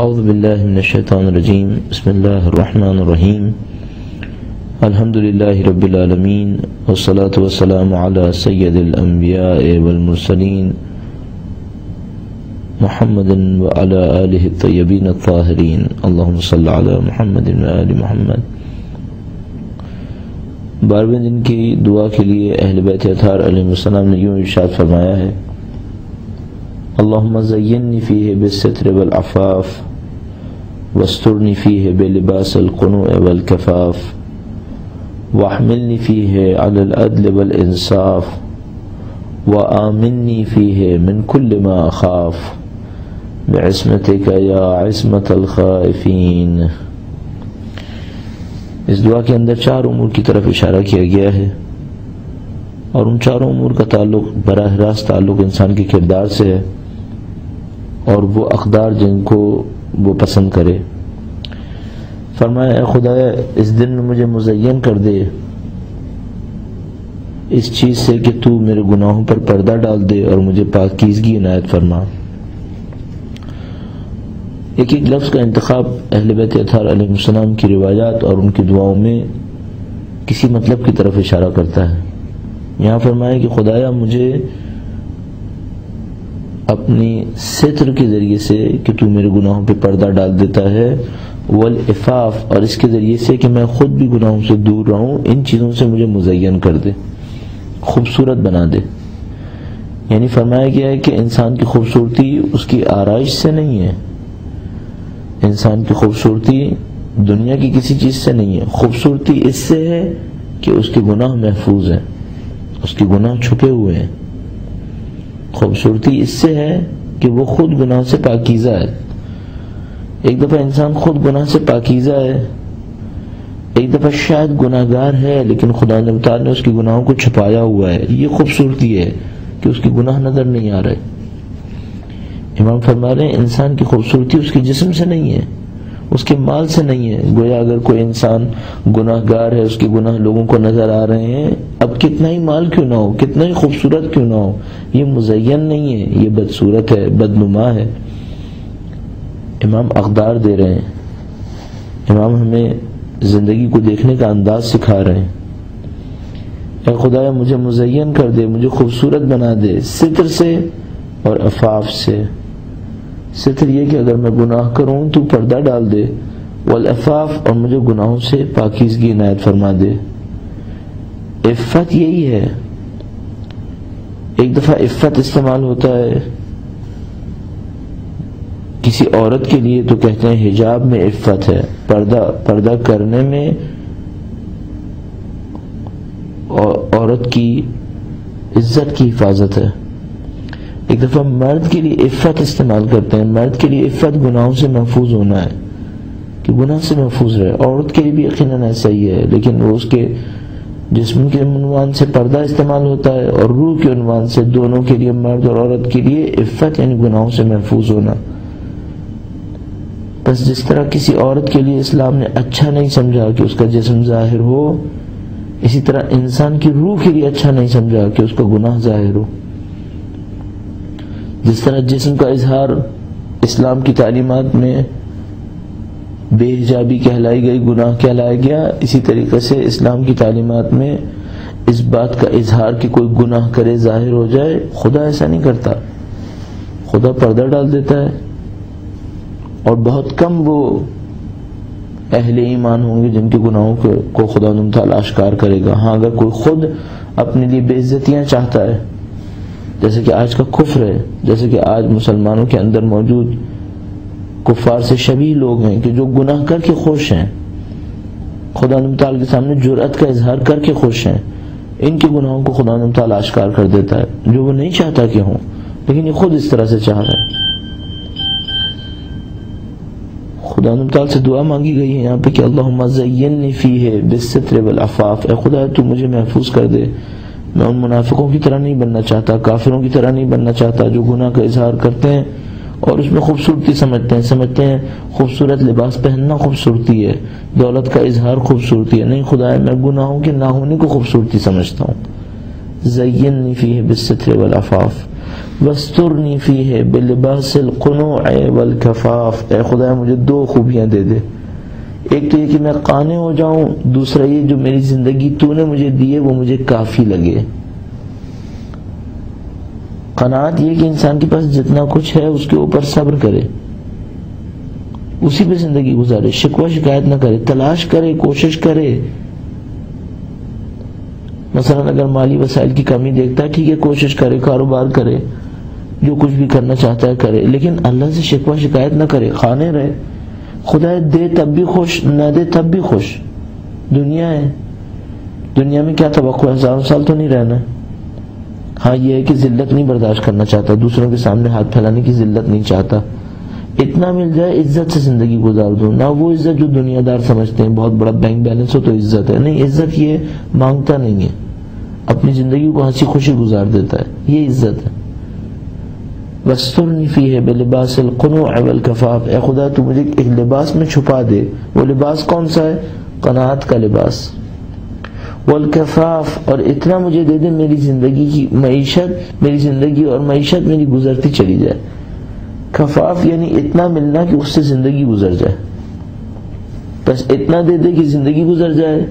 اعوذ باللہ من الشیطان الرجیم بسم اللہ الرحمن الرحیم الحمد للہ رب العالمین والصلاة والسلام علی سید الانبیاء والمرسلین محمد وعلی آلہ الطیبین الطاہرین اللہم صلی علی محمد وآل محمد۔ 12ویں دن کی دعا کے لیے اہل بیت اطہار علیہ السلام نے یوں ارشاد فرمایا ہے: اللہم زینی فیہ بالستر والعفاف واسترنی فیہ بلباس القنوع والکفاف واحملنی فیہ علی العدل والانصاف وآمنی فیہ من کل ما اخاف بعصمتک یا عصمت الخائفین۔ اس دعا کے اندر 4 امور کی طرف اشارہ کیا گیا ہے، اور ان 4 امور کا تعلق براہ راست تعلق انسان کے کردار سے ہے اور وہ اقدار جن کو وہ پسند کرے۔ فرمایا: اے خدایا، اس دن میں مجھے مزین کر دے اس چیز سے کہ تو میرے گناہوں پر پردہ ڈال دے اور مجھے پاکیزگی عنایت فرما۔ ایک ایک لفظ کا انتخاب اہل بیت اطہار علیہ السلام کی روایات اور ان کی دعاؤں میں کسی مطلب کی طرف اشارہ کرتا ہے۔ یہاں فرمایا کہ خدایا مجھے اپنی ستر کے ذریعے سے کہ تو میرے گناہوں پہ پردہ ڈال دیتا ہے، والعفاف، اور اس کے ذریعے سے کہ میں خود بھی گناہوں سے دور رہوں، ان چیزوں سے مجھے مزین کر دے، خوبصورت بنا دے۔ یعنی فرمایا گیا ہے کہ انسان کی خوبصورتی اس کی آرائش سے نہیں ہے، انسان کی خوبصورتی دنیا کی کسی چیز سے نہیں ہے، خوبصورتی اس سے ہے کہ اس کے گناہ محفوظ ہیں، اس کے گناہ چھپے ہوئے ہیں۔ خوبصورتی اس سے ہے کہ وہ خود گناہ سے پاکیزہ ہے۔ ایک دفعہ انسان خود گناہ سے پاکیزہ ہے، ایک دفعہ شاید گناہگار ہے لیکن خدا تعالیٰ نے اس کے گناہوں کو چھپایا ہوا ہے۔ یہ خوبصورتی ہے کہ اس کے گناہ نظر نہیں آ رہے۔ امام فرما رہے ہیں انسان کی خوبصورتی اس کے جسم سے نہیں ہے، اس کے مال سے نہیں ہے۔ گویا اگر کوئی انسان گناہگار ہے، اس کے گناہ لوگوں کو نظر آ رہے ہیں، اب کتنا ہی مال کیوں نہ ہو، کتنا ہی خوبصورت کیوں نہ ہو، یہ مزین نہیں ہے، یہ بدصورت ہے، بدنما ہے۔ امام اقدار دے رہے ہیں، امام ہمیں زندگی کو دیکھنے کا انداز سکھا رہے ہیں۔ اے خدایا مجھے مزین کر دے، مجھے خوبصورت بنا دے، ستر سے اور عفاف سے۔ ستر یہ کہ اگر میں گناہ کروں تو پردہ ڈال دے، والعفاف، اور مجھے گناہوں سے پاکیزگی عنایت فرما دے۔ عفت یہی ہے۔ ایک دفعہ عفت استعمال ہوتا ہے کسی عورت کے لیے تو کہتے ہیں حجاب میں عفت ہے، پردہ کرنے میں عورت کی عزت کی حفاظت ہے۔ ایک دفعہ مرد کے لیے عفت استعمال کرتے ہیں، مرد کے لیے عفت گناہوں سے محفوظ ہونا ہے کہ گناہ سے محفوظ رہے۔ عورت کے لیے بھی یقیناً ایسا ہی ہے، لیکن وہ اس کے جسم کے عنوان سے پردہ استعمال ہوتا ہے اور روح کے عنوان سے دونوں کے لیے، مرد اور عورت کے لیے عفت یعنی گناہوں سے محفوظ ہونا۔ بس جس طرح کسی عورت کے لیے اسلام نے اچھا نہیں سمجھا کہ اس کا جسم ظاہر ہو، اسی طرح انسان کی روح کے لیے اچھا نہیں سمجھا کہ اس کا گناہ ظاہر ہو۔ جس طرح جسم کا اظہار اسلام کی تعلیمات میں بے حجابی کہلائی گئی، گناہ کہلایا گیا، اسی طریقے سے اسلام کی تعلیمات میں اس بات کا اظہار کہ کوئی گناہ کرے ظاہر ہو جائے، خدا ایسا نہیں کرتا۔ خدا پردہ ڈال دیتا ہے، اور بہت کم وہ اہل ایمان ہوں گے جن کے گناہوں کو خدا تعالیٰ اشکار کرے گا۔ ہاں اگر کوئی خود اپنے لیے بے عزتیاں چاہتا ہے، جیسے کہ آج کا کفر ہے، جیسے کہ آج مسلمانوں کے اندر موجود کفار سے شبیہ لوگ ہیں کہ جو گناہ کر کے خوش ہیں، خدا تعالیٰ کے سامنے جرأت کا اظہار کر کے خوش ہیں، ان کے گناہوں کو خدا تعالیٰ اشکار کر دیتا ہے جو وہ نہیں چاہتا کہ ہوں، لیکن یہ خود اس طرح سے چاہ رہے ہیں۔ خدا تعالیٰ سے دعا مانگی گئی ہے یہاں پہ کہ اللہم زینی فیہ بالستر والعفاف، اے خدا تو مجھے محفوظ کر دے، میں ان منافقوں کی طرح نہیں بننا چاہتا، کافروں کی طرح نہیں بننا چاہتا جو گناہ کا اظہار کرتے ہیں اور اس میں خوبصورتی سمجھتے ہیں خوبصورت لباس پہننا خوبصورتی ہے، دولت کا اظہار خوبصورتی ہے۔ نہیں خدایا، میں گناہوں کے نہ ہونے کو خوبصورتی سمجھتا ہوں۔ زینی فیہ بالستر والعفاف، وَاسْتُرْنِي فِيهِ بِلِبَاسِ الْقُنُوعِ وَالْكَفَافِ، اے خدا مجھے دو خوبیاں دے دے، ایک تو یہ کہ میں قانع ہو جاؤں، دوسرا یہ جو میری زندگی تو نے مجھے دی ہے وہ مجھے کافی لگے۔ قناعت یہ کہ انسان کے پاس جتنا کچھ ہے اس کے اوپر صبر کرے، اسی پہ زندگی گزارے، شکوہ شکایت نہ کرے، تلاش کرے، کوشش کرے۔ مثلا اگر مالی وسائل کی کمی دیکھتا ہے، ٹھیک ہے کوشش کرے، کاروبار کرے، جو کچھ بھی کرنا چاہتا ہے کرے، لیکن اللہ سے شکوہ شکایت نہ کرے، قانع رہے۔ خدا دے تب بھی خوش، نہ دے تب بھی خوش۔ دنیا ہے، دنیا میں کیا توقع ہے، 1000 سال تو نہیں رہنا۔ ہاں یہ ہے کہ ذلت نہیں برداشت کرنا چاہتا، دوسروں کے سامنے ہاتھ پھیلانے کی ذلت نہیں چاہتا، اتنا مل جائے عزت سے زندگی گزار دوں، نہ وہ عزت جو دنیا دار سمجھتے ہیں، بہت بڑا بینک بیلنس ہو تو عزت ہے، نہیں، عزت یہ مانگتا نہیں ہے، اپنی زندگی کو ہنسی خوشی گزار دیتا ہے، یہ عزت ہے۔ وَاسْتُرْنِي فِيهِ بِلِبَاسِ الْقُنُوعِ وَالْكَفَافِ، اے خدا تو مجھے ایک لباس میں چھپا دے، وہ لباس کون سا ہے؟ قناعت کا لباس۔ والکفاف، اور اتنا مجھے دے دے میری زندگی کی معیشت، میری زندگی اور معیشت میری گزرتی چلی جائے۔ کفاف یعنی اتنا ملنا کہ اس سے زندگی گزر جائے، بس اتنا دے دے کہ زندگی گزر جائے،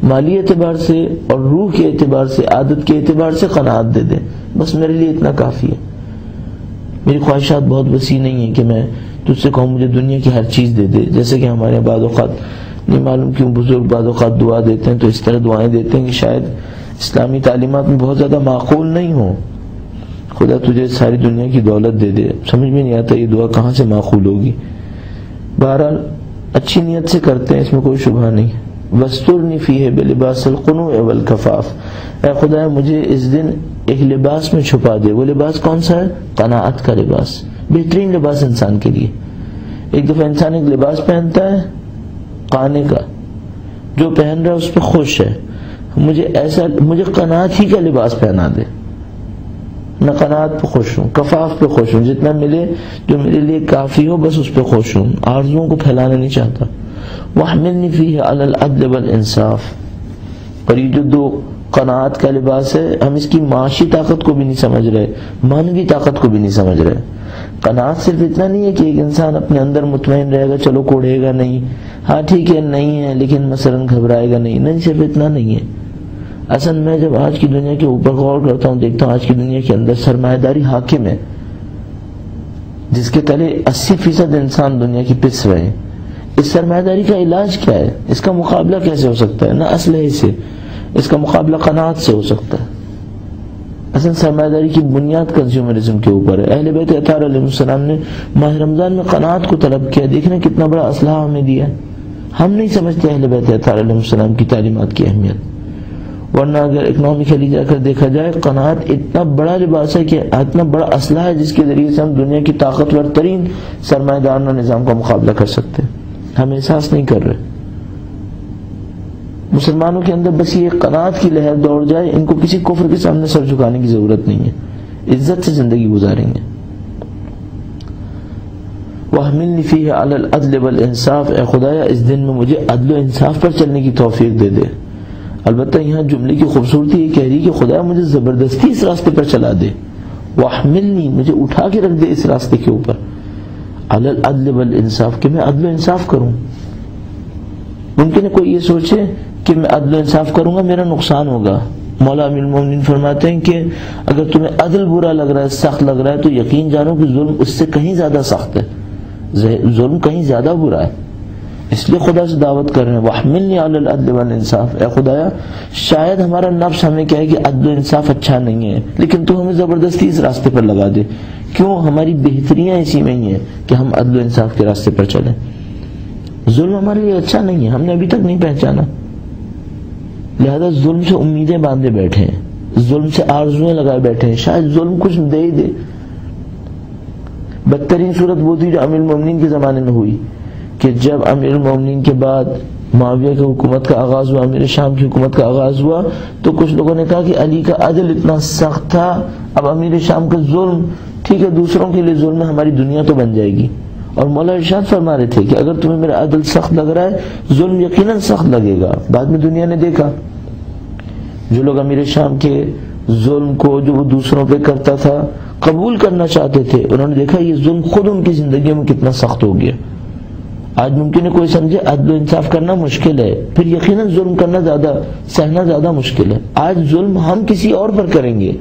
مالی اعتبار سے اور روح کے اعتبار سے، عادت کے اعتبار سے قناعت دے دے، بس میرے لیے اتنا کافی ہے۔ میری خواہشات بہت وسیع نہیں ہیں کہ میں تجھ سے کہوں مجھے دنیا کی ہر چیز دے دے، جیسے کہ ہمارے بعض اوقات نہیں معلوم کیوں بزرگ بعض اوقات دعا دیتے ہیں تو اس طرح دعائیں دیتے ہیں کہ شاید اسلامی تعلیمات میں بہت زیادہ معقول نہیں ہوں، خدا تجھے ساری دنیا کی دولت دے دے، سمجھ میں نہیں آتا یہ دعا کہاں سے معقول ہوگی۔ بہرحال اچھی نیت سے کرتے ہیں، اس میں کوئی شبہ نہیں۔ وَاسْتُرْنِي فِيهِ بِلِبَاسِ الْقُنُوعِ وَالْكَفَافِ، اے خدا مجھے اس دن ایک لباس میں چھپا دے، وہ لباس کون سا ہے؟ قناعت کا لباس، بہترین لباس انسان کے لیے۔ ایک دفعہ انسان ایک لباس پہنتا ہے قانے کا، جو پہن رہا ہے اس پہ خوش ہے، مجھے قناعت ہی کا لباس پہنا دے، میں قناعت پہ خوش ہوں، کفاف پہ خوش ہوں، جتنا ملے جو میرے لیے کافی ہو بس اس پہ خوش ہوں، آرزوؤں کو پھیلانا نہیں چاہتا۔ وَاحْمِلْنِي فِيهِ عَلَى الْعَدْلِ وَالْإِنصَافِ، اور یہ جو دو قناعت کا لباس ہے، ہم اس کی معاشی طاقت کو بھی نہیں سمجھ رہے، مانوی طاقت کو بھی نہیں سمجھ رہے۔ قناعت صرف اتنا نہیں ہے کہ ایک انسان اپنے اندر مطمئن رہے گا، چلو کوڑے گا نہیں، ہاں ٹھیک ہے نہیں ہے لیکن مثلا گھبرائے گا نہیں صرف اتنا نہیں ہے۔ اصل میں جب آج کی دنیا کے اوپر غور کرتا ہوں، دیکھتا ہوں آج کی دنیا کے اندر سرمایہ داری حاکم ہے، جس کے تلے 80% انسان دنیا کی پس رہے ہیں۔ اس سرمایہ داری کا علاج کیا ہے؟ اس کا مقابلہ کیسے ہو سکتا ہے؟ نہ اسلحے سے، اس کا مقابلہ قناعت سے ہو سکتا ہے۔ اصل سرمایہ داری کی بنیاد کنزیومرزم کے اوپر ہے۔ اہل بیت اطہار علیہ السلام نے ماہ رمضان میں قناعت کو طلب کیا، دیکھنا کتنا بڑا اسلحہ ہمیں دیا۔ ہم نہیں سمجھتے اہل بیت اطہار علیہ السلام کی تعلیمات کی اہمیت، ورنہ اگر اکنامکلی جا کر دیکھا جائے قناعت اتنا بڑا لباس ہے کہ اتنا بڑا اسلحہ ہے جس کے ذریعے سے ہم دنیا کی طاقتور ترین سرمایہ دارانہ نظام کا مقابلہ کر سکتے ہیں۔ ہم احساس نہیں کر رہے۔ مسلمانوں کے اندر بس یہ قناعت کی لہر دوڑ جائے، ان کو کسی کفر کے سامنے سر جھکانے کی ضرورت نہیں ہے، عزت سے زندگی گزاریں گے۔ وَاحْمِلْنِي فِيهِ عَلَى الْعَدْلِ وَالْإِنصَافِ، اے خدایا اس دن میں مجھے عدل و انصاف پر چلنے کی توفیق دے دے۔ البتہ یہاں جملے کی خوبصورتی یہ کہہ رہی کہ خدایا مجھے زبردستی اس راستے پر چلا دے، وَاحْمِلْنِي مجھے اٹھا کے رکھ دے اس راستے کے اوپر، عَلَى الْعَدْلِ وَالْإِنصَافِ کہ میں عدل و انصاف کروں۔ ممکن ہے کوئی یہ سوچے کہ میں عدل و انصاف کروں گا میرا نقصان ہوگا۔ مولا امیر المومنین فرماتے ہیں کہ اگر تمہیں عدل برا لگ رہا ہے، سخت لگ رہا ہے، تو یقین جانو کہ ظلم اس سے کہیں زیادہ سخت ہے، ظلم کہیں زیادہ برا ہے۔ اس لیے خدا سے دعوت کر رہے ہیں وَاحْمِلْنِي عَلَى الْعَدْلِ وَالْإِنصَافِ، اے خدایا شاید ہمارا نفس ہمیں کہے کہ عدل و انصاف اچھا نہیں ہے، لیکن تو ہمیں زبردستی اس راستے پر لگا دے۔ کیوں؟ ہماری بہتریاں اسی میں ہی ہیں کہ ہم عدل و انصاف کے راستے پر چلیں۔ ظلم ہمارے لیے اچھا نہیں ہے، ہم نے ابھی تک نہیں پہچانا، لہذا ظلم سے امیدیں باندھے بیٹھے ہیں، ظلم سے آرزویں لگائے بیٹھے ہیں، شاید ظلم کچھ دے ہی دے۔ بدترین صورت وہ تھی جو امیر المومنین کے زمانے میں ہوئی کہ جب امیر المومنین کے بعد معاویہ کی حکومت کا آغاز ہوا، امیر شام کی حکومت کا آغاز ہوا، تو کچھ لوگوں نے کہا کہ علی کا عدل اتنا سخت تھا، اب امیر شام کا ظلم ٹھیک ہے دوسروں کے لیے ظلم ہے، ہماری دنیا تو بن جائے گی۔ اور مولا ارشاد فرما رہے تھے کہ اگر تمہیں میرا عدل سخت لگ رہا ہے، ظلم یقیناً سخت لگے گا۔ بعد میں دنیا نے دیکھا جو لوگ امیر شام کے ظلم کو جو وہ دوسروں پہ کرتا تھا قبول کرنا چاہتے تھے، انہوں نے دیکھا یہ ظلم خود ان کی زندگیوں میں کتنا سخت ہو گیا۔ آج ممکن ہے کوئی سمجھے عدل و انصاف کرنا مشکل ہے، پھر یقیناً ظلم کرنا سہنا زیادہ مشکل ہے۔ آج ظلم ہم کسی اور پر کریں گے،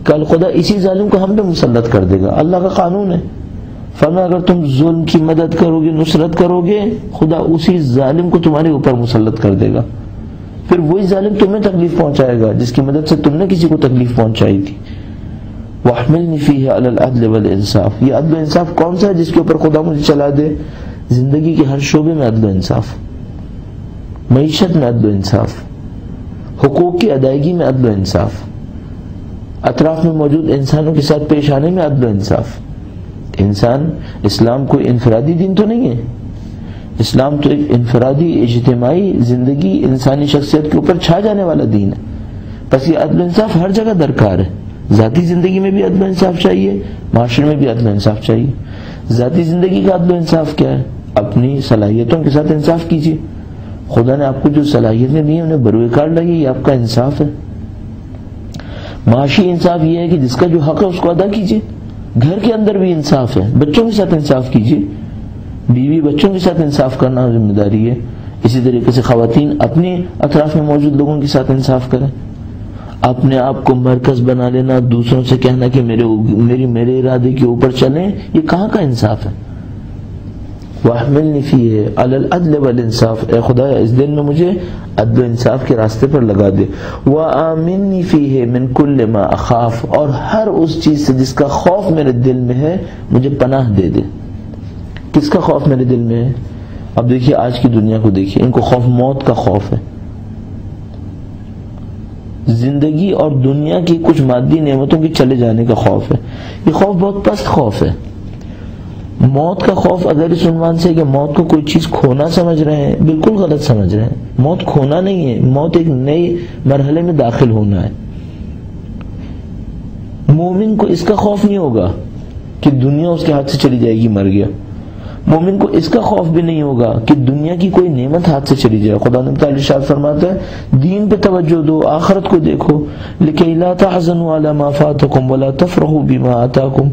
کل خدا اسی ظالم کو ہم پہ مسلط کر دے گا، اللہ کا قانون ہے۔ فرمایا اگر تم ظلم کی مدد کرو گے، نصرت کرو گے، خدا اسی ظالم کو تمہارے اوپر مسلط کر دے گا، پھر وہی ظالم تمہیں تکلیف پہنچائے گا جس کی مدد سے تم نے کسی کو تکلیف پہنچائی تھی۔ وَاحْمِلْنِي فِيهِ عَلَى الْعَدْلِ وَالْإِنصَافِ، یہ عدل و انصاف کون سا ہے جس کے اوپر خدا مجھے چلا دے؟ زندگی کے ہر شعبے میں عدل و انصاف، معیشت میں عدل و انصاف، حقوق کی ادائیگی میں عدل و انصاف، اطراف میں موجود انسانوں کے ساتھ پیش آنے میں عدل و انصاف۔ انسان، اسلام کوئی انفرادی دین تو نہیں ہے، اسلام تو ایک انفرادی اجتماعی زندگی انسانی شخصیت کے اوپر چھا جانے والا دین ہے۔ بس یہ عدل و انصاف ہر جگہ درکار ہے، ذاتی زندگی میں بھی عدل و انصاف چاہیے، معاشرے میں بھی عدل و انصاف چاہیے۔ ذاتی زندگی کا عدل و انصاف کیا ہے؟ اپنی صلاحیتوں کے ساتھ انصاف کیجیے، خدا نے آپ کو جو صلاحیتیں دی ہیں انہیں بروئے کار لائیے، یہ آپ کا انصاف ہے۔ معاشی انصاف یہ ہے کہ جس کا جو حق ہے اس کو ادا کیجیے، گھر کے اندر بھی انصاف ہے، بچوں کے ساتھ انصاف کیجیے، بیوی بچوں کے ساتھ انصاف کرنا ذمہ داری ہے۔ اسی طریقے سے خواتین اپنے اطراف میں موجود لوگوں کے ساتھ انصاف کریں۔ اپنے آپ کو مرکز بنا لینا، دوسروں سے کہنا کہ میرے ارادے کے اوپر چلیں، یہ کہاں کا انصاف ہے؟ وَاحْمِلْنِي فِيهِ عَلَى الْعَدْلِ وَالْإِنصَافِ، اے خدا اس دن میں مجھے عدل و انصاف کے راستے پر لگا دے۔ وَآمِنِّي فِيهِ مِنْ كُلِّ مَا أَخَافُ، اور ہر اس چیز سے جس کا خوف میرے دل میں ہے مجھے پناہ دے دے۔ کس کا خوف میرے دل میں ہے؟ اب دیکھیے آج کی دنیا کو دیکھیے، ان کو خوف موت کا خوف ہے، زندگی اور دنیا کی کچھ مادی نعمتوں کے چلے جانے کا خوف ہے۔ یہ خوف بہت پست خوف ہے۔ موت کا خوف اگر اس عنوان سے کہ موت کو کوئی چیز کھونا سمجھ رہے ہیں، بالکل غلط سمجھ رہے ہیں۔ موت کھونا نہیں ہے، موت ایک نئے مرحلے میں داخل ہونا ہے۔ مومن کو اس کا خوف نہیں ہوگا کہ دنیا اس کے ہاتھ سے چلی جائے گی، مر گیا۔ مومن کو اس کا خوف بھی نہیں ہوگا کہ دنیا کی کوئی نعمت ہاتھ سے چلی جائے۔ خدا نے تعالی ارشاد فرماتا ہے دین پہ توجہ دو، آخرت کو دیکھو، لکھی لا تحزنوا علی ما فاتکم ولا تفرحوا بما آتاکم،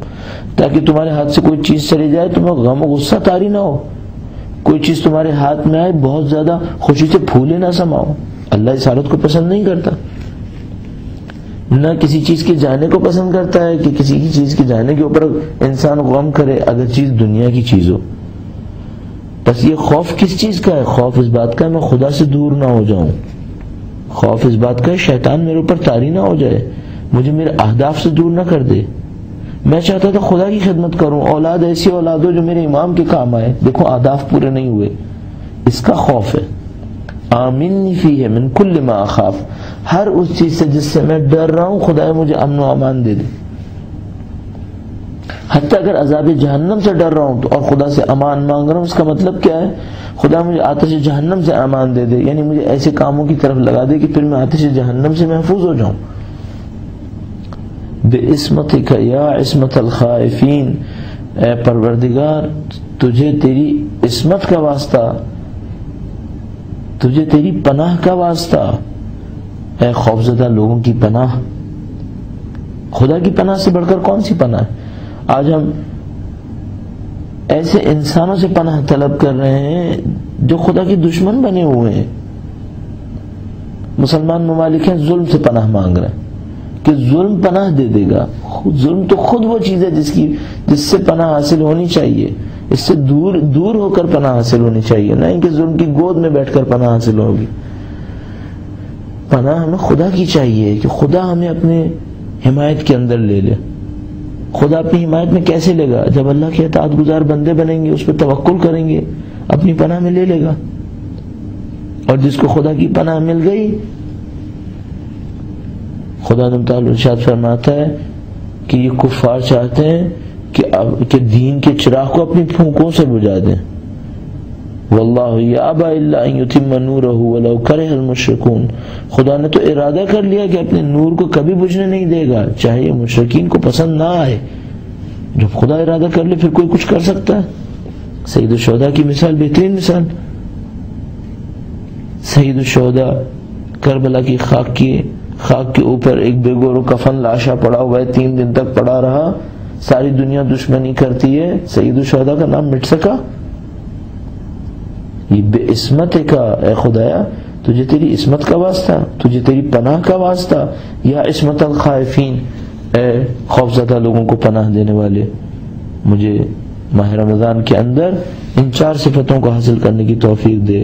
تاکہ تمہارے ہاتھ سے کوئی چیز چلی جائے تمہیں غم و غصہ طاری نہ ہو، کوئی چیز تمہارے ہاتھ میں آئے بہت زیادہ خوشی سے پھولے نہ سماؤ۔ اللہ اس حالت کو پسند نہیں کرتا، نہ کسی چیز کے جانے کو پسند کرتا ہے کہ کسی کی چیز کے جانے کے اوپر انسان غم کرے اگر چیز دنیا کی چیز ہو۔ بس یہ خوف کس چیز کا ہے؟ خوف اس بات کا ہے میں خدا سے دور نہ ہو جاؤں، خوف اس بات کا ہے شیطان میرے اوپر طاری نہ ہو جائے، مجھے میرے اہداف سے دور نہ کر دے۔ میں چاہتا تھا خدا کی خدمت کروں، اولاد ایسی اولاد ہو جو میرے امام کے کام آئے، دیکھو اہداف پورے نہیں ہوئے، اس کا خوف ہے۔ آمنی فیہ من کل ما اخاف، ہر اس چیز سے جس سے میں ڈر رہا ہوں خدا مجھے امن و امان دے دے۔ حتیٰ اگر عذاب جہنم سے ڈر رہا ہوں تو اور خدا سے امان مانگ رہا ہوں، اس کا مطلب کیا ہے؟ خدا مجھے آتش جہنم سے امان دے دے، یعنی مجھے ایسے کاموں کی طرف لگا دے کہ پھر میں آتش جہنم سے محفوظ ہو جاؤں۔ بِعِصْمَتِكَ یا عصمت الخائفین، اے پروردگار تجھے تیری عصمت کا واسطہ، تجھے تیری پناہ کا واسطہ، اے خوفزدہ لوگوں کی پناہ۔ خدا کی پناہ سے بڑھ کر کون سی پناہ ہے؟ آج ہم ایسے انسانوں سے پناہ طلب کر رہے ہیں جو خدا کے دشمن بنے ہوئے ہیں۔ مسلمان ممالک ہیں ظلم سے پناہ مانگ رہے ہیں کہ ظلم پناہ دے دے گا۔ ظلم تو خود وہ چیز ہے جس سے پناہ حاصل ہونی چاہیے، اس سے دور ہو کر پناہ حاصل ہونی چاہیے، نہیں کہ ظلم کی گود میں بیٹھ کر پناہ حاصل ہوگی۔ پناہ ہمیں خدا کی چاہیے کہ خدا ہمیں اپنے حمایت کے اندر لے لے۔ خدا اپنی حمایت میں کیسے لے گا؟ جب اللہ کے اطاعت گزار بندے بنیں گے، اس پہ توکل کریں گے، اپنی پناہ میں لے لے گا۔ اور جس کو خدا کی پناہ مل گئی، خدا تعالی ارشاد فرماتا ہے کہ یہ کفار چاہتے ہیں کہ دین کے چراغ کو اپنی پھونکوں سے بجھا دیں۔ واللہ یابی الا ان یتم نورہ ولو کرہ المشرکون، خدا نے تو ارادہ کر لیا کہ اپنے نور کو کبھی بجھنے نہیں دے گا، چاہے یہ مشرکین کو پسند نہ آئے۔ جب خدا ارادہ کر لے پھر کوئی کچھ کر سکتا ہے؟ سید الشہداء کی مثال بہترین مثال، سید الشہداء کربلا کی خاک کی خاک کے اوپر ایک بے گور و کفن لاشا پڑا ہوا ہے، 3 دن تک پڑا رہا، ساری دنیا دشمنی کرتی ہے، سید الشہداء کا نام مٹ سکا؟ یہ بے عصمت کا، اے خدایا تجھے تیری عصمت کا واسطہ، تجھے تیری پناہ کا واسطہ، یا عصمت الخائفین، اے خوفزدہ لوگوں کو پناہ دینے والے، مجھے ماہ رمضان کے اندر ان 4 صفتوں کو حاصل کرنے کی توفیق دے۔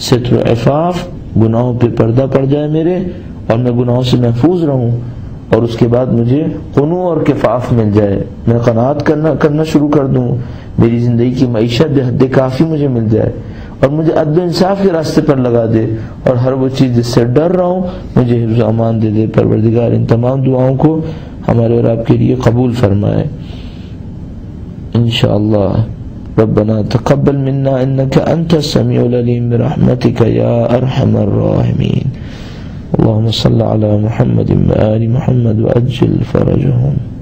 ستر و عفاف، گناہوں پہ پردہ پڑ جائے میرے اور میں گناہوں سے محفوظ رہوں، اور اس کے بعد مجھے قنوع اور کفاف مل جائے، میں قناعت کرنا شروع کر دوں، میری زندگی کی معیشت بے حد کافی مجھے مل جائے، اور مجھے عدل و انصاف کے راستے پر لگا دے، اور ہر وہ چیز جس سے ڈر رہا ہوں مجھے حفظ و امان دے دے۔ پروردگار ان تمام دعاؤں کو ہمارے اور آپ کے لیے قبول فرمائے انشاءاللہ۔ ربنا تقبل منا انك انت السميع العليم برحمتك يا ارحم الراحمين۔ اللهم صل على محمد وآل محمد وأجل فرجهم۔